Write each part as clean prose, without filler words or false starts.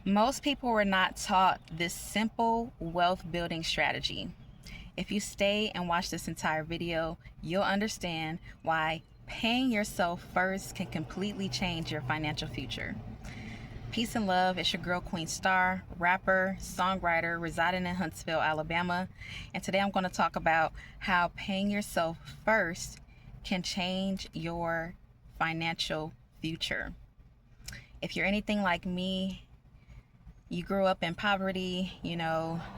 Most people were not taught this simple wealth building strategy. If you stay and watch this entire video, you'll understand why paying yourself first can completely change your financial future. Peace and love, it's your girl Queen S.T.A-R, rapper, songwriter, residing in Huntsville, Alabama. And today I'm going to talk about how paying yourself first can change your financial future. If you're anything like me, you grew up in poverty,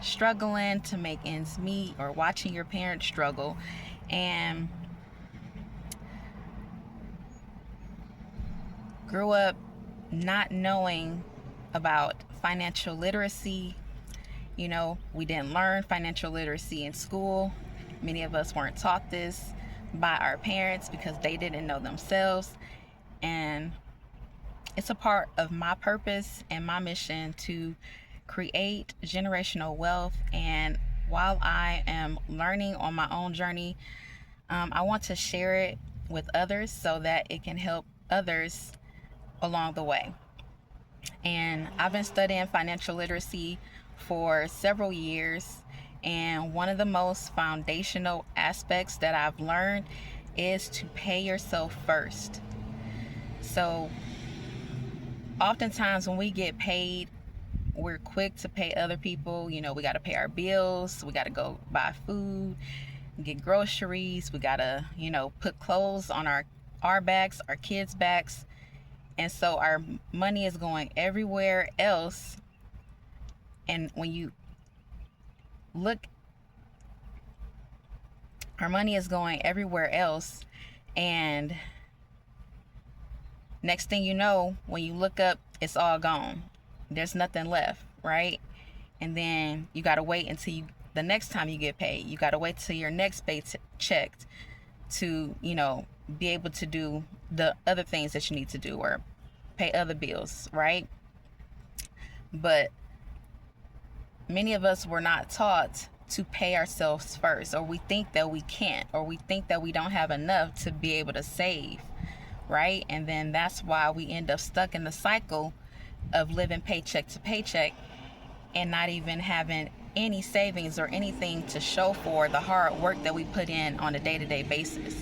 struggling to make ends meet or watching your parents struggle, and grew up not knowing about financial literacy. We didn't learn financial literacy in school. Many of us weren't taught this by our parents because they didn't know themselves. And it's a part of my purpose and my mission to create generational wealth. And while I am learning on my own journey, I want to share it with others so that it can help others along the way. And I've been studying financial literacy for several years. And one of the most foundational aspects that I've learned is to pay yourself first. So oftentimes when we get paid, we're quick to pay other people. We got to pay our bills. We got to go buy food, get groceries. We got to, put clothes on our backs, our kids' backs. And so our money is going everywhere else. And when you look, our money is going everywhere else. And next thing you know, when you look up, it's all gone. There's nothing left, right? And then you got to wait until the next time you get paid. You got to wait till your next paycheck to, be able to do the other things that you need to do or pay other bills, right? But many of us were not taught to pay ourselves first, or we think that we can't, or we think that we don't have enough to be able to save, right? And then that's why we end up stuck in the cycle of living paycheck to paycheck and not even having any savings or anything to show for the hard work that we put in on a day-to-day basis.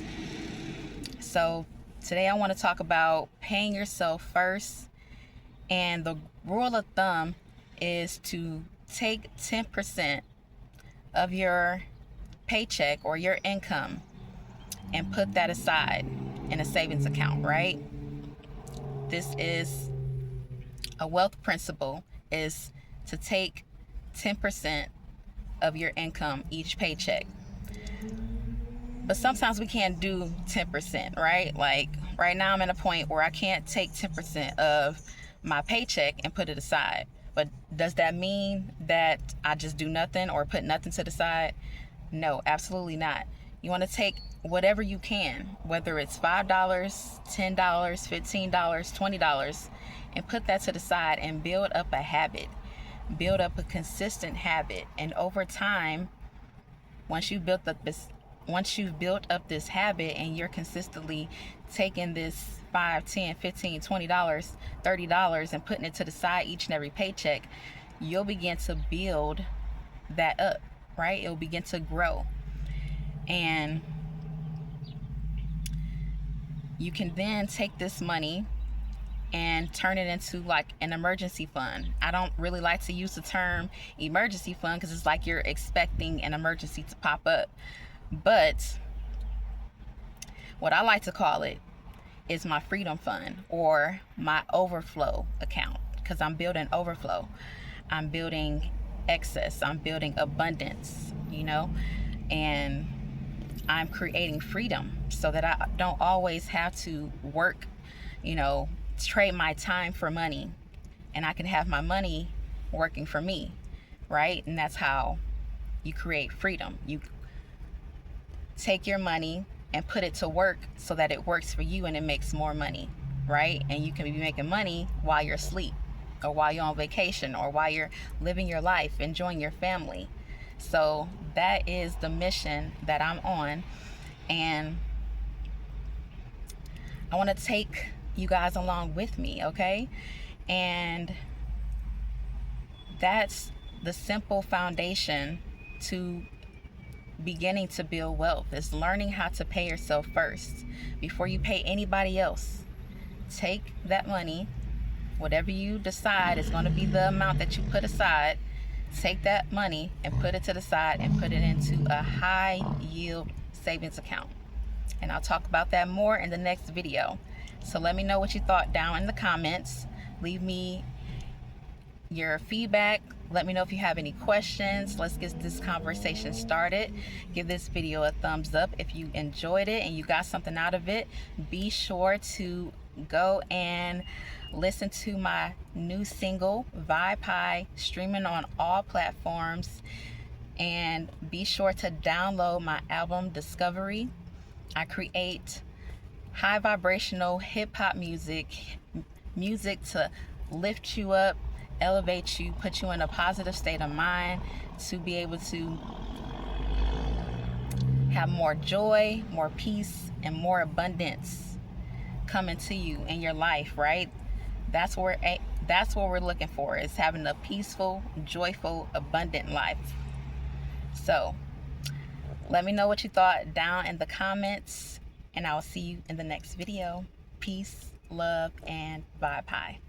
So today I want to talk about paying yourself first. And the rule of thumb is to take 10% of your paycheck or your income and put that aside in a savings account, right? This is a wealth principle, is to take 10% of your income each paycheck. But sometimes we can't do 10%, right? Like right now I'm at a point where I can't take 10% of my paycheck and put it aside. But does that mean that I just do nothing or put nothing to the side? No, absolutely not. You want to take whatever you can, whether it's $5, $10, $15, $20, and put that to the side and build up a habit. Build up a consistent habit. And over time, once you've built up this habit and you're consistently taking this $5, $10, $15, $20, $30 and putting it to the side each and every paycheck, you'll begin to build that up, right? It'll begin to grow. And you can then take this money and turn it into like an emergency fund. I don't really like to use the term emergency fund because it's like you're expecting an emergency to pop up. But what I like to call it is my freedom fund or my overflow account, because I'm building overflow. I'm building excess. I'm building abundance, and I'm creating freedom so that I don't always have to work, trade my time for money, and I can have my money working for me, right? And that's how you create freedom. You take your money and put it to work so that it works for you and it makes more money, right? And you can be making money while you're asleep or while you're on vacation or while you're living your life, enjoying your family. So that is the mission that I'm on. And I want to take you guys along with me, okay? And That's the simple foundation to beginning to build wealth, is learning how to pay yourself first before you pay anybody else. Take that money, whatever you decide is going to be the amount that you put aside, take that money and put it to the side and put it into a high yield savings account. And I'll talk about that more in the next video. So let me know what you thought down in the comments. Leave me your feedback. Let me know if you have any questions. Let's get this conversation started. Give this video a thumbs up if you enjoyed it and you got something out of it. Be sure to go and listen to my new single, Vibe High, streaming on all platforms. And be sure to download my album, Discovery. I create high vibrational hip-hop music to lift you up, elevate you, put you in a positive state of mind, to be able to have more joy, more peace, and more abundance coming to you in your life, right? That's what we're looking for, is having a peaceful, joyful, abundant life. So let me know what you thought down in the comments, and I'll see you in the next video. Peace, love, and vibe high.